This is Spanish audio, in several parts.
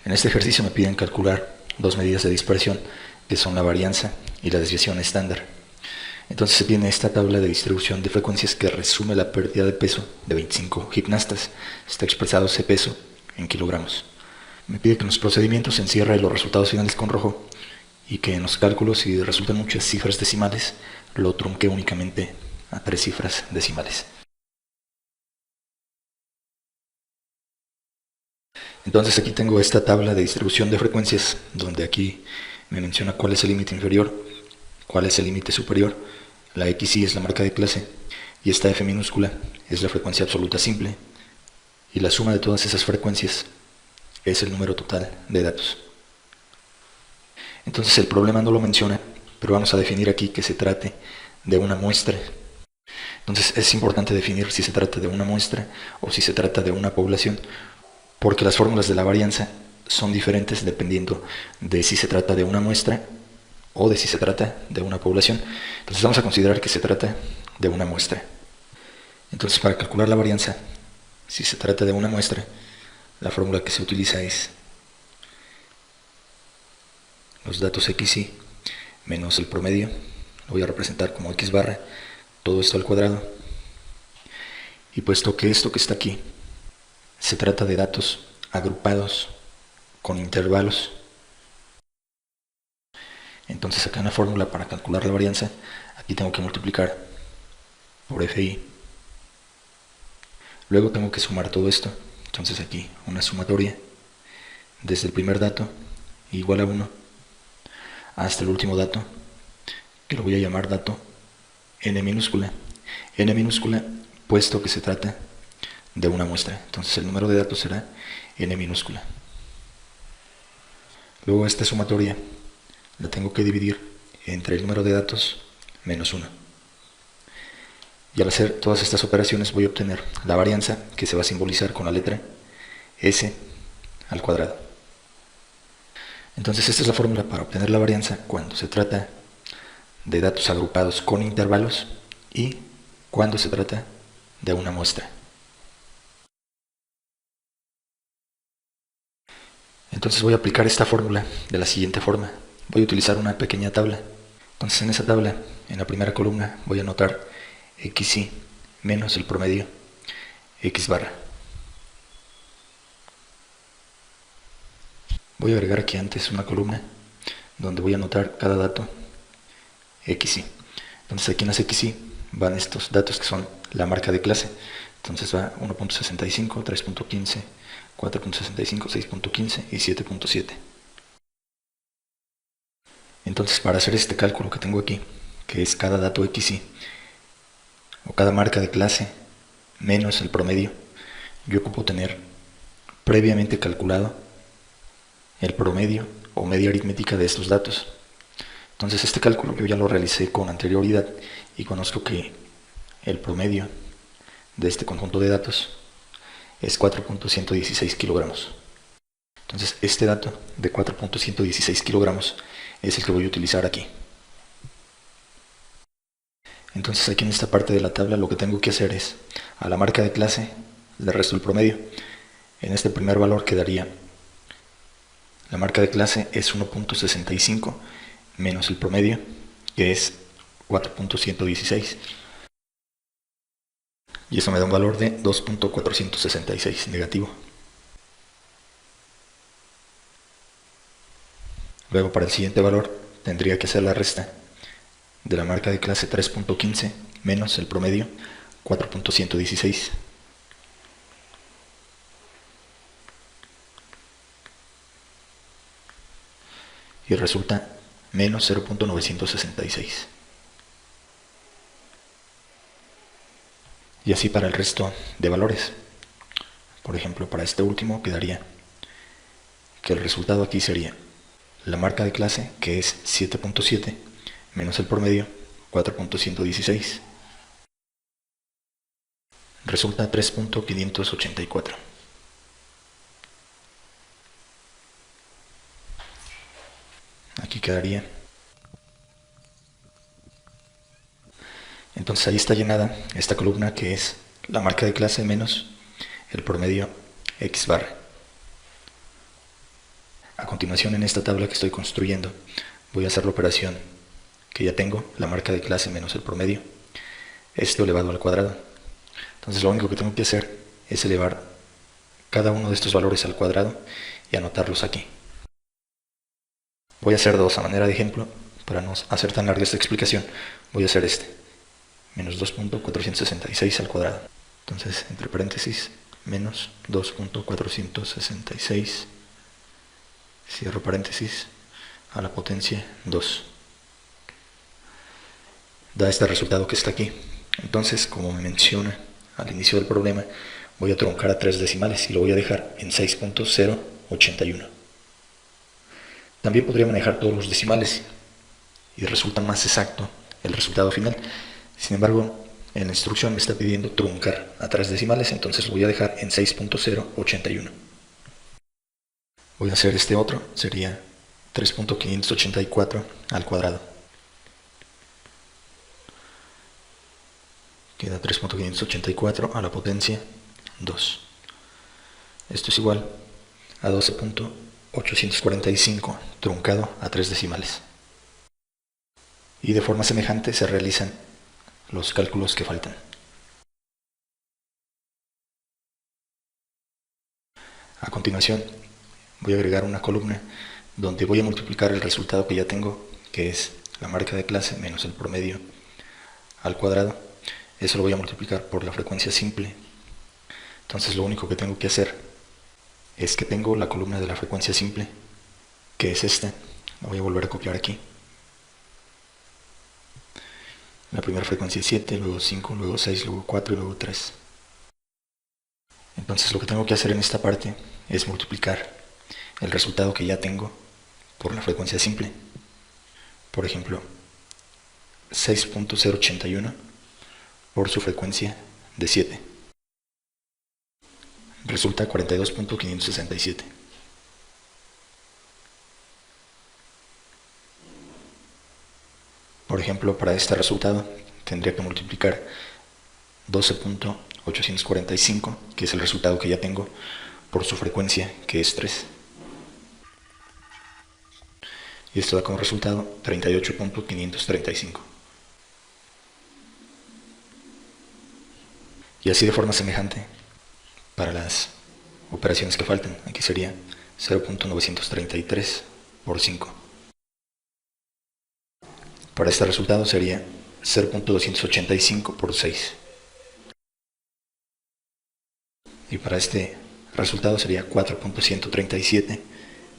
En este ejercicio me piden calcular dos medidas de dispersión, que son la varianza y la desviación estándar. Entonces se tiene esta tabla de distribución de frecuencias que resume la pérdida de peso de 25 gimnastas. Está expresado ese peso en kilogramos. Me pide que en los procedimientos encierre los resultados finales con rojo y que en los cálculos, si resultan muchas cifras decimales, lo trunque únicamente a 3 cifras decimales. Entonces aquí tengo esta tabla de distribución de frecuencias, donde aquí me menciona cuál es el límite inferior, cuál es el límite superior. La XY es la marca de clase y esta F minúscula es la frecuencia absoluta simple, y la suma de todas esas frecuencias es el número total de datos. Entonces el problema no lo menciona, pero vamos a definir aquí que se trate de una muestra. Entonces es importante definir si se trata de una muestra o si se trata de una población, porque las fórmulas de la varianza son diferentes dependiendo de si se trata de una muestra o de si se trata de una población. Entonces vamos a considerar que se trata de una muestra. Entonces, para calcular la varianza, si se trata de una muestra, la fórmula que se utiliza es los datos XY menos el promedio, lo voy a representar como X barra, todo esto al cuadrado. Y puesto que esto que está aquí se trata de datos agrupados con intervalos, entonces acá en la fórmula para calcular la varianza, aquí tengo que multiplicar por FI. Luego tengo que sumar todo esto. Entonces aquí una sumatoria desde el primer dato igual a 1 hasta el último dato, que lo voy a llamar dato n minúscula. N minúscula puesto que se trata de una muestra. Entonces el número de datos será n minúscula. Luego esta sumatoria la tengo que dividir entre el número de datos menos 1. Y al hacer todas estas operaciones voy a obtener la varianza, que se va a simbolizar con la letra S al cuadrado. Entonces esta es la fórmula para obtener la varianza cuando se trata de datos agrupados con intervalos y cuando se trata de una muestra. Entonces voy a aplicar esta fórmula de la siguiente forma. Voy a utilizar una pequeña tabla. Entonces en esa tabla, en la primera columna, voy a anotar XY menos el promedio X barra. Voy a agregar aquí antes una columna donde voy a anotar cada dato XY. Entonces aquí en las XY van estos datos que son la marca de clase. Entonces va 1.65, 3.15, 4.65, 6.15 y 7.7. Entonces para hacer este cálculo que tengo aquí, que es cada dato XY, o cada marca de clase menos el promedio, yo ocupo tener previamente calculado el promedio o media aritmética de estos datos. Entonces este cálculo yo ya lo realicé con anterioridad y conozco que el promedio de este conjunto de datos es 4.116 kilogramos. Entonces este dato de 4.116 kilogramos es el que voy a utilizar aquí. Entonces aquí en esta parte de la tabla lo que tengo que hacer es a la marca de clase le resto el promedio. En este primer valor quedaría, la marca de clase es 1.65 menos el promedio, que es 4.116. Y eso me da un valor de 2.466 negativo. Luego para el siguiente valor tendría que hacer la resta de la marca de clase 3.15 menos el promedio 4.116. Y resulta menos 0.966. Y así para el resto de valores. Por ejemplo, para este último quedaría que el resultado aquí sería la marca de clase, que es 7.7, menos el promedio, 4.116. Resulta 3.584. Aquí quedaría. Entonces ahí está llenada esta columna que es la marca de clase menos el promedio X barra. A continuación, en esta tabla que estoy construyendo, voy a hacer la operación que ya tengo, la marca de clase menos el promedio, esto elevado al cuadrado. Entonces lo único que tengo que hacer es elevar cada uno de estos valores al cuadrado y anotarlos aquí. Voy a hacer dos a manera de ejemplo. Para no hacer tan larga esta explicación, voy a hacer este, menos 2.466 al cuadrado. Entonces, entre paréntesis, menos 2.466, cierro paréntesis, a la potencia 2. Da este resultado que está aquí. Entonces, como me menciona al inicio del problema, voy a truncar a 3 decimales y lo voy a dejar en 6.081. También podría manejar todos los decimales y resulta más exacto el resultado final. Sin embargo, en la instrucción me está pidiendo truncar a 3 decimales, entonces lo voy a dejar en 6.081. Voy a hacer este otro, sería 3.584 al cuadrado. Queda 3.584 a la potencia 2. Esto es igual a 12.845 truncado a 3 decimales. Y de forma semejante se realizan los cálculos que faltan. A continuación, voy a agregar una columna donde voy a multiplicar el resultado que ya tengo, que es la marca de clase menos el promedio al cuadrado. Eso lo voy a multiplicar por la frecuencia simple. Entonces lo único que tengo que hacer es que tengo la columna de la frecuencia simple, que es esta. La voy a volver a copiar aquí. La primera frecuencia es 7, luego 5, luego 6, luego 4 y luego 3. Entonces lo que tengo que hacer en esta parte es multiplicar el resultado que ya tengo por la frecuencia simple. Por ejemplo, 6.081 por su frecuencia de 7. Resulta 42.567. Por ejemplo, para este resultado tendría que multiplicar 12.845, que es el resultado que ya tengo, por su frecuencia, que es 3. Y esto da como resultado 38.535. Y así de forma semejante, para las operaciones que faltan, aquí sería 0.933 por 5. Para este resultado sería 0.285 por 6. Y para este resultado sería 4.137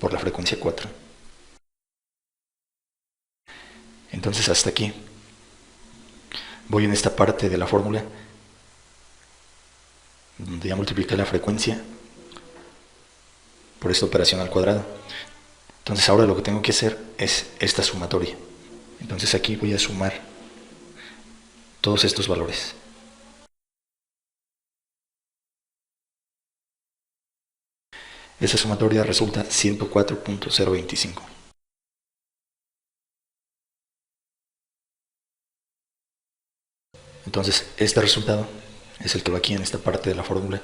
por la frecuencia 4. Entonces hasta aquí voy en esta parte de la fórmula donde ya multipliqué la frecuencia por esta operación al cuadrado. Entonces ahora lo que tengo que hacer es esta sumatoria. Entonces aquí voy a sumar todos estos valores. Esa sumatoria resulta 104.025. Entonces este resultado es el que va aquí en esta parte de la fórmula.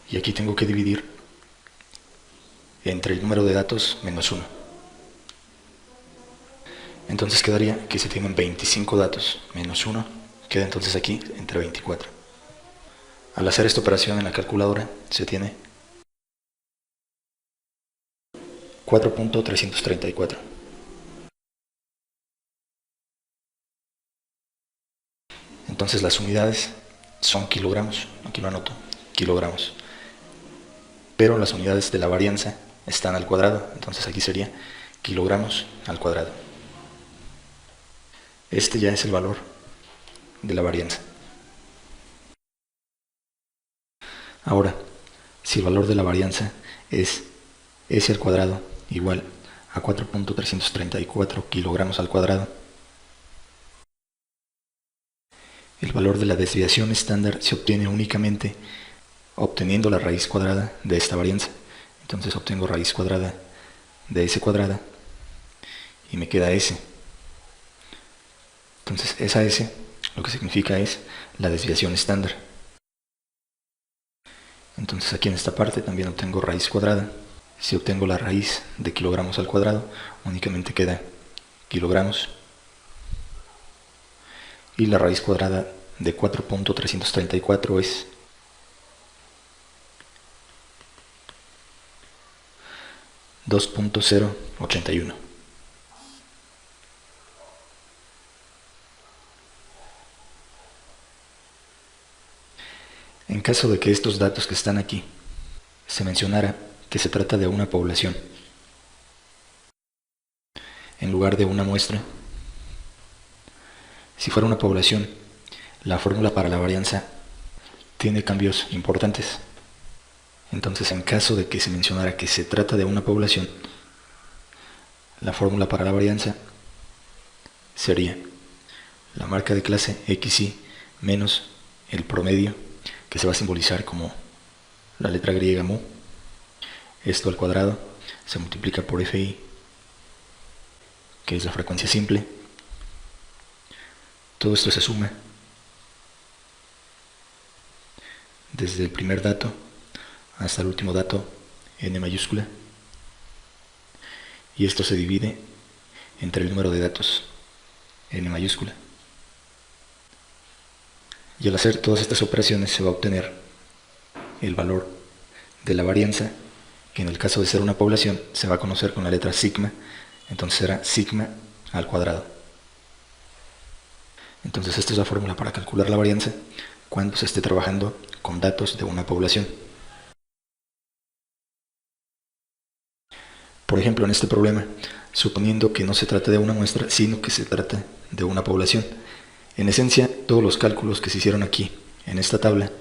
Y aquí tengo que dividir entre el número de datos menos 1. Entonces quedaría que si tienen 25 datos menos 1, queda entonces aquí entre 24. Al hacer esta operación en la calculadora se tiene 4.334. Entonces las unidades son kilogramos, aquí lo anoto, kilogramos. Pero las unidades de la varianza están al cuadrado, entonces aquí sería kilogramos al cuadrado. Este ya es el valor de la varianza. Ahora, si el valor de la varianza es S al cuadrado igual a 4.334 kilogramos al cuadrado, el valor de la desviación estándar se obtiene únicamente obteniendo la raíz cuadrada de esta varianza. Entonces obtengo raíz cuadrada de S cuadrada y me queda S. Entonces esa S lo que significa es la desviación estándar. Entonces aquí en esta parte también obtengo raíz cuadrada. Si obtengo la raíz de kilogramos al cuadrado, únicamente queda kilogramos. Y la raíz cuadrada de 4.334 es 2.081. En caso de que estos datos que están aquí se mencionara que se trata de una población en lugar de una muestra, si fuera una población, la fórmula para la varianza tiene cambios importantes. Entonces, en caso de que se mencionara que se trata de una población, la fórmula para la varianza sería la marca de clase xy menos el promedio, que se va a simbolizar como la letra griega mu. Esto al cuadrado se multiplica por fi, que es la frecuencia simple. Todo esto se suma desde el primer dato hasta el último dato, n mayúscula, y esto se divide entre el número de datos, n mayúscula. Y al hacer todas estas operaciones se va a obtener el valor de la varianza, que en el caso de ser una población se va a conocer con la letra sigma, entonces será sigma al cuadrado. Entonces esta es la fórmula para calcular la varianza cuando se esté trabajando con datos de una población. Por ejemplo, en este problema, suponiendo que no se trata de una muestra, sino que se trata de una población. En esencia, todos los cálculos que se hicieron aquí, en esta tabla,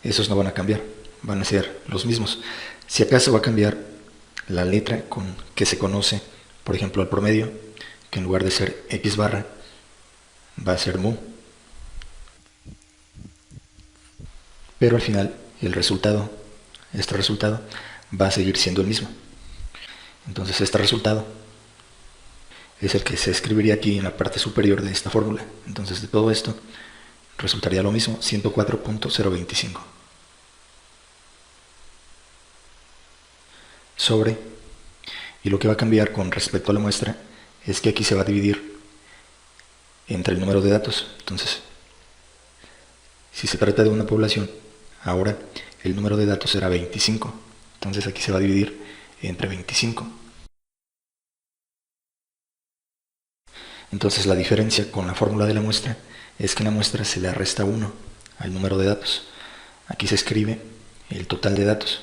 esos no van a cambiar, van a ser los mismos. Si acaso va a cambiar la letra con que se conoce, por ejemplo, al promedio, que en lugar de ser x barra, va a ser mu. Pero al final, este resultado, va a seguir siendo el mismo. Entonces este resultado es el que se escribiría aquí en la parte superior de esta fórmula. Entonces de todo esto resultaría lo mismo, 104.025 sobre, y lo que va a cambiar con respecto a la muestra es que aquí se va a dividir entre el número de datos. Entonces, si se trata de una población, ahora el número de datos será 25. Entonces aquí se va a dividir entre 25. Entonces la diferencia con la fórmula de la muestra es que en la muestra se le resta 1 al número de datos. Aquí se escribe el total de datos.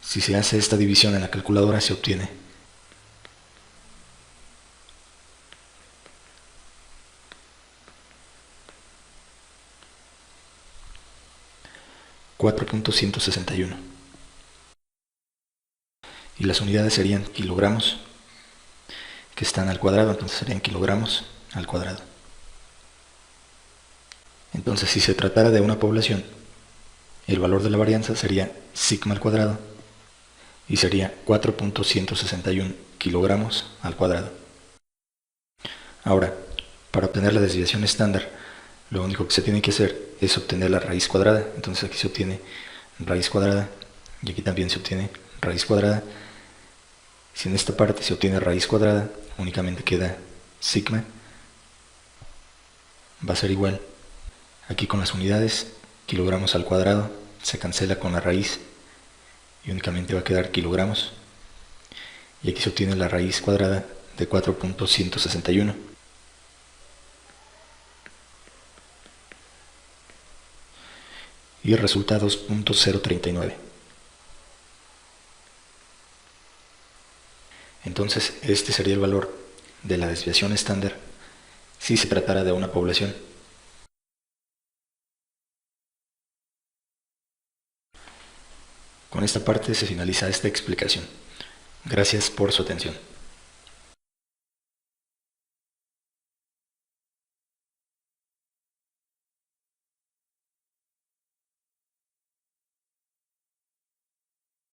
Si se hace esta división en la calculadora se obtiene 4.161. Y las unidades serían kilogramos, que están al cuadrado, entonces serían kilogramos al cuadrado. Entonces, si se tratara de una población, el valor de la varianza sería sigma al cuadrado y sería 4.161 kilogramos al cuadrado. Ahora, para obtener la desviación estándar, lo único que se tiene que hacer es obtener la raíz cuadrada. Entonces aquí se obtiene raíz cuadrada y aquí también se obtiene raíz cuadrada. Si en esta parte se obtiene raíz cuadrada, únicamente queda sigma. Va a ser igual. Aquí con las unidades, kilogramos al cuadrado, se cancela con la raíz y únicamente va a quedar kilogramos. Y aquí se obtiene la raíz cuadrada de 4.161. Y resulta 2.039. Entonces, este sería el valor de la desviación estándar si se tratara de una población. Con esta parte se finaliza esta explicación. Gracias por su atención.